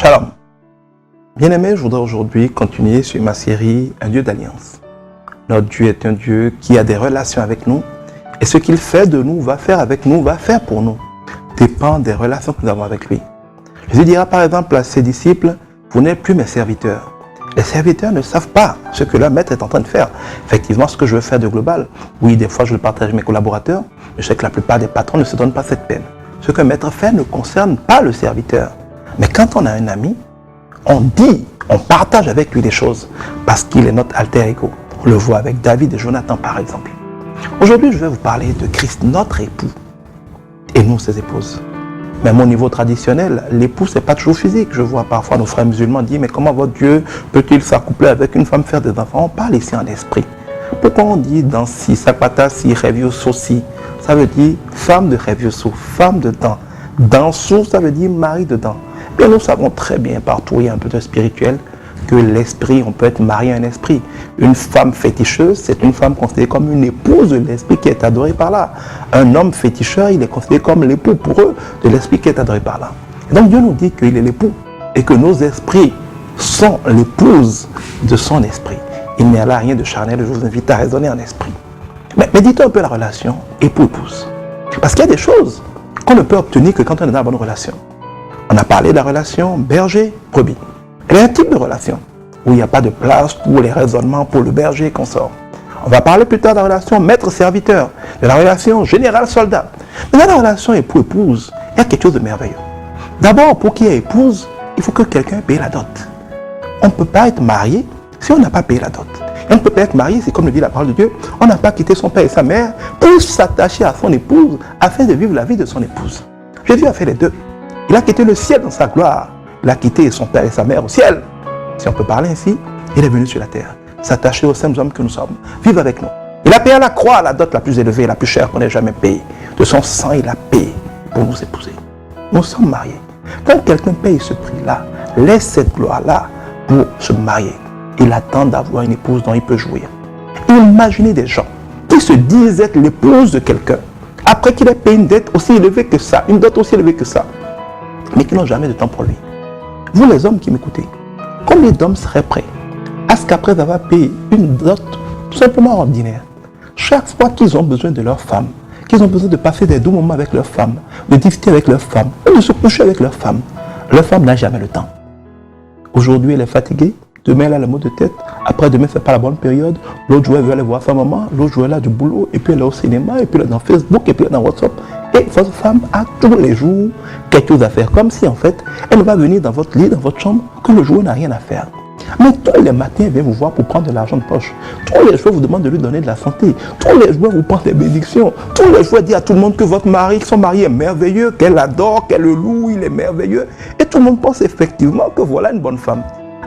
Shalom. Bien-aimés, je voudrais aujourd'hui continuer sur ma série Un Dieu d'Alliance. Notre Dieu est un Dieu qui a des relations avec nous et ce qu'il fait de nous, va faire avec nous, va faire pour nous, dépend des relations que nous avons avec lui. Jésus dira par exemple à ses disciples, vous n'êtes plus mes serviteurs. Les serviteurs ne savent pas ce que leur maître est en train de faire. Effectivement, ce que je veux faire de global, oui, des fois je le partage avec mes collaborateurs, mais je sais que la plupart des patrons ne se donnent pas cette peine. Ce que maître fait ne concerne pas le serviteur. Mais quand on a un ami, on dit, on partage avec lui des choses parce qu'il est notre alter ego. On le voit avec David et Jonathan par exemple. Aujourd'hui, je vais vous parler de Christ, notre époux, et nous, ses épouses. Même au niveau traditionnel, l'époux, c'est pas toujours physique. Je vois parfois nos frères musulmans dire, mais comment votre Dieu peut-il s'accoupler avec une femme, faire des enfants? On parle ici en esprit. Pourquoi on dit dans si, sapata, si, revioso, si? Ça veut dire femme de revioso, femme dedans. Dansou, ça veut dire mari dedans. Et nous savons très bien, partout il y a un peu de spirituel, que l'esprit, on peut être marié à un esprit. Une femme féticheuse, c'est une femme considérée comme une épouse de l'esprit qui est adorée par là. Un homme féticheur, il est considéré comme l'époux pour eux de l'esprit qui est adoré par là. Et donc Dieu nous dit qu'il est l'époux et que nos esprits sont l'épouse de son esprit. Il n'y a là rien de charnel, je vous invite à raisonner en esprit. Mais méditez un peu la relation époux-épouse. Parce qu'il y a des choses qu'on ne peut obtenir que quand on est dans la bonne relation. On a parlé de la relation berger-brebis. Il y a un type de relation où il n'y a pas de place pour les raisonnements, pour le berger et consort. On va parler plus tard de la relation maître-serviteur, de la relation général-soldat. Mais dans la relation époux-épouse, il y a quelque chose de merveilleux. D'abord, pour qu'il y ait épouse, il faut que quelqu'un paye la dot. On ne peut pas être marié si on n'a pas payé la dot. Et on ne peut pas être marié, c'est comme le dit la parole de Dieu, on n'a pas quitté son père et sa mère pour s'attacher à son épouse afin de vivre la vie de son épouse. Jésus a fait les deux. Il a quitté le ciel dans sa gloire. Il a quitté son père et sa mère au ciel. Si on peut parler ainsi, il est venu sur la terre, s'attacher aux simples hommes que nous sommes, vivre avec nous. Il a payé à la croix la dot la plus élevée, la plus chère qu'on ait jamais payée. De son sang, il a payé pour nous épouser. Nous sommes mariés. Quand quelqu'un paye ce prix-là, laisse cette gloire-là pour se marier. Il attend d'avoir une épouse dont il peut jouir. Imaginez des gens qui se disent être l'épouse de quelqu'un, après qu'il ait payé une dette aussi élevée que ça, une dot aussi élevée que ça, mais qui n'ont jamais de temps pour lui. Vous les hommes qui m'écoutez, combien d'hommes seraient prêts à ce qu'après avoir payé une dot tout simplement ordinaire, chaque fois qu'ils ont besoin de leur femme, qu'ils ont besoin de passer des doux moments avec leur femme, de discuter avec leur femme, ou de se coucher avec leur femme n'a jamais le temps. Aujourd'hui, elle est fatiguée, demain elle a le mot de tête, après-demain c'est pas la bonne période, l'autre jour elle veut aller voir sa maman, l'autre jour elle a du boulot, et puis elle est au cinéma, et puis elle est dans Facebook, et puis elle est dans WhatsApp. Et votre femme a tous les jours quelque chose à faire, comme si en fait elle va venir dans votre lit, dans votre chambre, que le jour n'a rien à faire. Mais tous les matins elle vient vous voir pour prendre de l'argent de poche. Tous les jours vous demande de lui donner de la santé. Tous les jours vous prend des bénédictions. Tous les jours elle dit à tout le monde que votre mari, son mari est merveilleux, qu'elle adore, qu'elle le loue, il est merveilleux. Et tout le monde pense effectivement que voilà une bonne femme.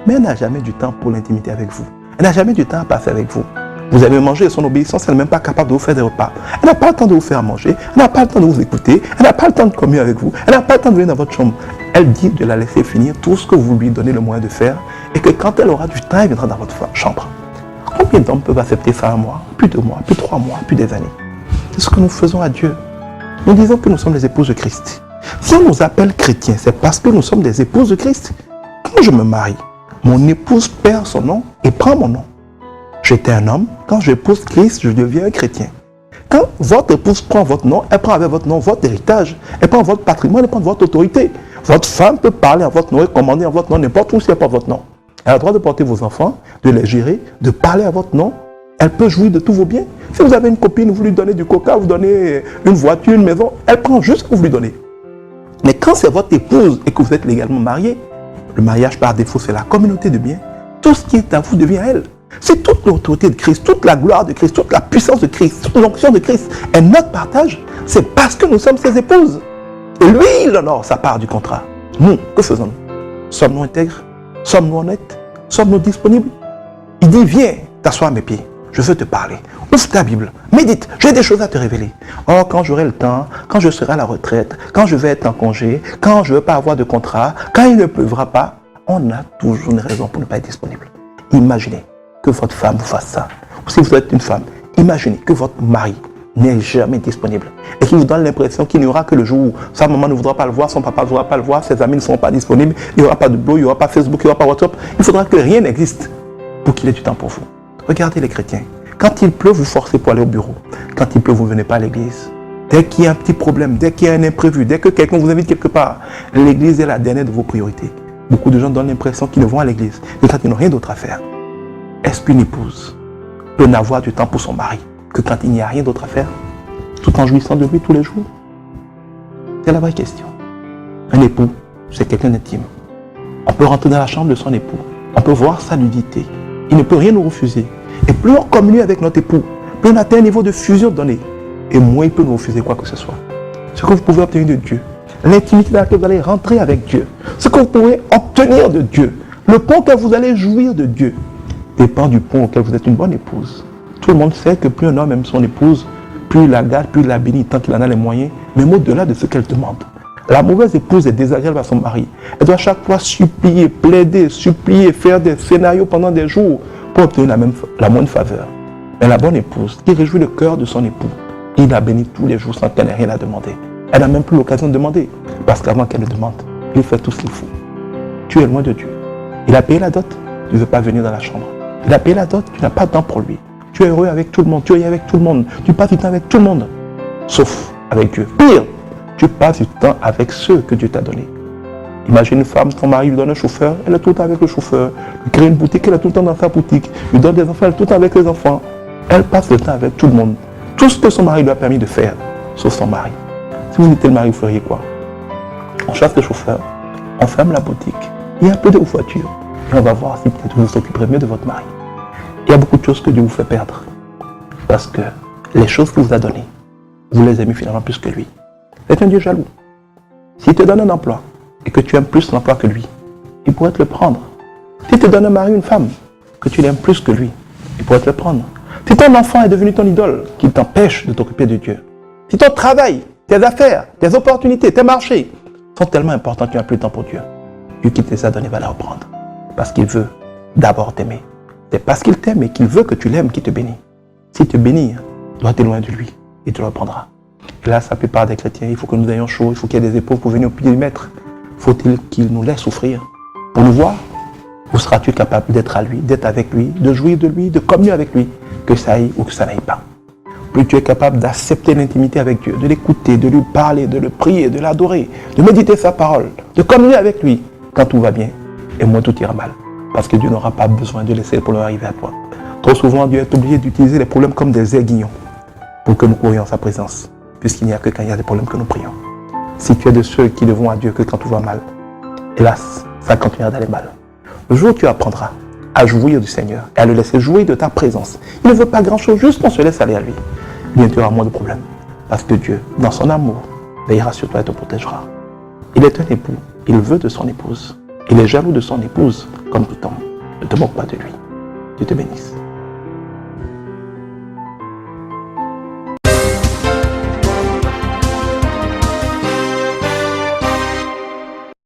Mais elle n'a jamais du temps pour l'intimité avec vous. Elle n'a jamais du temps à passer avec vous. Vous avez mangé son obéissance, elle n'est même pas capable de vous faire des repas. Elle n'a pas le temps de vous faire manger, elle n'a pas le temps de vous écouter, elle n'a pas le temps de communier avec vous, elle n'a pas le temps de venir dans votre chambre. Elle dit de la laisser finir tout ce que vous lui donnez le moyen de faire et que quand elle aura du temps, elle viendra dans votre chambre. Combien d'hommes peuvent accepter ça un mois, plus de mois, plus 3 mois, plus des années? C'est ce que nous faisons à Dieu. Nous disons que nous sommes les épouses de Christ. Si on nous appelle chrétiens, c'est parce que nous sommes des épouses de Christ. Quand je me marie, mon épouse perd son nom et prend mon nom. J'étais un homme, quand j'épouse Christ, je deviens un chrétien. Quand votre épouse prend votre nom, elle prend avec votre nom votre héritage, elle prend votre patrimoine, elle prend votre autorité. Votre femme peut parler en votre nom et commander en votre nom n'importe où si elle porte votre nom. Elle a le droit de porter vos enfants, de les gérer, de parler à votre nom. Elle peut jouir de tous vos biens. Si vous avez une copine, vous lui donnez du coca, vous donnez une voiture, une maison, elle prend juste ce que vous lui donnez. Mais quand c'est votre épouse et que vous êtes légalement marié, le mariage par défaut c'est la communauté de biens, tout ce qui est à vous devient à elle. C'est toute l'autorité de Christ, toute la gloire de Christ, toute la puissance de Christ, toute l'onction de Christ. Et notre partage, c'est parce que nous sommes ses épouses. Et lui, il honore sa part du contrat. Nous, que faisons-nous? Sommes-nous intègres? Sommes-nous honnêtes? Sommes-nous disponibles? Il dit, viens t'asseoir à mes pieds, je veux te parler. Ouvre ta Bible, médite, j'ai des choses à te révéler. Oh, quand j'aurai le temps, quand je serai à la retraite, quand je vais être en congé, quand je ne veux pas avoir de contrat, quand il ne pleuvra pas, on a toujours une raison pour ne pas être disponible. Imaginez que votre femme vous fasse ça. Ou si vous êtes une femme, imaginez que votre mari n'est jamais disponible. Et qui vous donne l'impression qu'il n'y aura que le jour où sa maman ne voudra pas le voir, son papa ne voudra pas le voir, ses amis ne seront pas disponibles, il n'y aura pas de boulot, il n'y aura pas Facebook, il n'y aura pas WhatsApp. Il faudra que rien n'existe pour qu'il ait du temps pour vous. Regardez les chrétiens. Quand il pleut, vous forcez pour aller au bureau. Quand il pleut, vous ne venez pas à l'église. Dès qu'il y a un petit problème, dès qu'il y a un imprévu, dès que quelqu'un vous invite quelque part, l'église est la dernière de vos priorités. Beaucoup de gens donnent l'impression qu'ils ne vont à l'église, mais quand ils n'ont rien d'autre à faire. Est-ce qu'une épouse peut n'avoir du temps pour son mari que quand il n'y a rien d'autre à faire, tout en jouissant de lui tous les jours? C'est la vraie question. Un époux, c'est quelqu'un d'intime. On peut rentrer dans la chambre de son époux, on peut voir sa nudité. Il ne peut rien nous refuser. Et plus on communie avec notre époux, plus on atteint un niveau de fusion donné, et moins il peut nous refuser quoi que ce soit. Ce que vous pouvez obtenir de Dieu, l'intimité dans laquelle vous allez rentrer avec Dieu, ce que vous pouvez obtenir de Dieu, le point que vous allez jouir de Dieu, dépend du point auquel vous êtes une bonne épouse. Tout le monde sait que plus un homme aime son épouse, plus il la garde, plus il la bénit, tant qu'il en a les moyens, même au-delà de ce qu'elle demande. La mauvaise épouse est désagréable à son mari. Elle doit à chaque fois supplier, plaider, supplier, faire des scénarios pendant des jours pour obtenir la moindre faveur. Mais la bonne épouse, qui réjouit le cœur de son époux, il la bénit tous les jours sans qu'elle n'ait rien à demander. Elle n'a même plus l'occasion de demander, parce qu'avant qu'elle le demande, il fait tout ce qu'il faut. Tu es loin de Dieu. Il a payé la dot, tu ne veux pas venir dans la chambre. Il a payé la dot, tu n'as pas de temps pour lui. Tu es heureux avec tout le monde, tu es avec tout le monde, tu passes du temps avec tout le monde, sauf avec Dieu. Pire, tu passes du temps avec ceux que Dieu t'a donnés. Imagine une femme, ton mari lui donne un chauffeur, elle est tout le temps avec le chauffeur. Il crée une boutique, elle est tout le temps dans sa boutique. Il lui donne des enfants, elle est tout le temps avec les enfants. Elle passe le temps avec tout le monde. Tout ce que son mari lui a permis de faire, sauf son mari. Si vous étiez le mari, vous feriez quoi? On chasse le chauffeur, on ferme la boutique, il y a un peu de voiture, et on va voir si peut-être vous vous occuperez mieux de votre mari. Il y a beaucoup de choses que Dieu vous fait perdre, parce que les choses qu'il vous a données, vous les aimez finalement plus que lui. C'est un Dieu jaloux. S'il te donne un emploi, et que tu aimes plus l'emploi que lui, il pourrait te le prendre. S'il te donne un mari, une femme, que tu l'aimes plus que lui, il pourrait te le prendre. Si ton enfant est devenu ton idole, qu'il t'empêche de t'occuper de Dieu. Si ton travail, tes affaires, tes opportunités, tes marchés sont tellement importants que tu n'as plus de temps pour Dieu, Dieu qui te les a donnés va les reprendre. Parce qu'il veut d'abord t'aimer. C'est parce qu'il t'aime et qu'il veut que tu l'aimes qu'il te bénit. S'il te bénit, dois être loin de lui, il te le reprendra. Et là, la plupart des chrétiens, il faut que nous ayons chaud, il faut qu'il y ait des épaules pour venir au pied du maître. Faut-il qu'il nous laisse souffrir pour nous voir? Ou seras-tu capable d'être à lui, d'être avec lui, de jouir de lui, de communier avec lui, que ça aille ou que ça n'aille pas? Plus tu es capable d'accepter l'intimité avec Dieu, de l'écouter, de lui parler, de le prier, de l'adorer, de méditer sa parole, de communier avec lui quand tout va bien, et moins tout ira mal. Parce que Dieu n'aura pas besoin de laisser les problèmes arriver à toi. Trop souvent, Dieu est obligé d'utiliser les problèmes comme des aiguillons pour que nous courions sa présence, puisqu'il n'y a que quand il y a des problèmes que nous prions. Si tu es de ceux qui ne vont à Dieu que quand tout va mal, hélas, ça continuera d'aller mal. Le jour où tu apprendras à jouir du Seigneur et à le laisser jouir de ta présence, il ne veut pas grand-chose, juste qu'on se laisse aller à lui. Bien, tu auras moins de problèmes. Parce que Dieu, dans son amour, veillera sur toi et te protégera. Il est un époux, il veut de son épouse. Il est jaloux de son épouse, comme tout homme. Ne te moque pas de lui. Dieu te bénisse.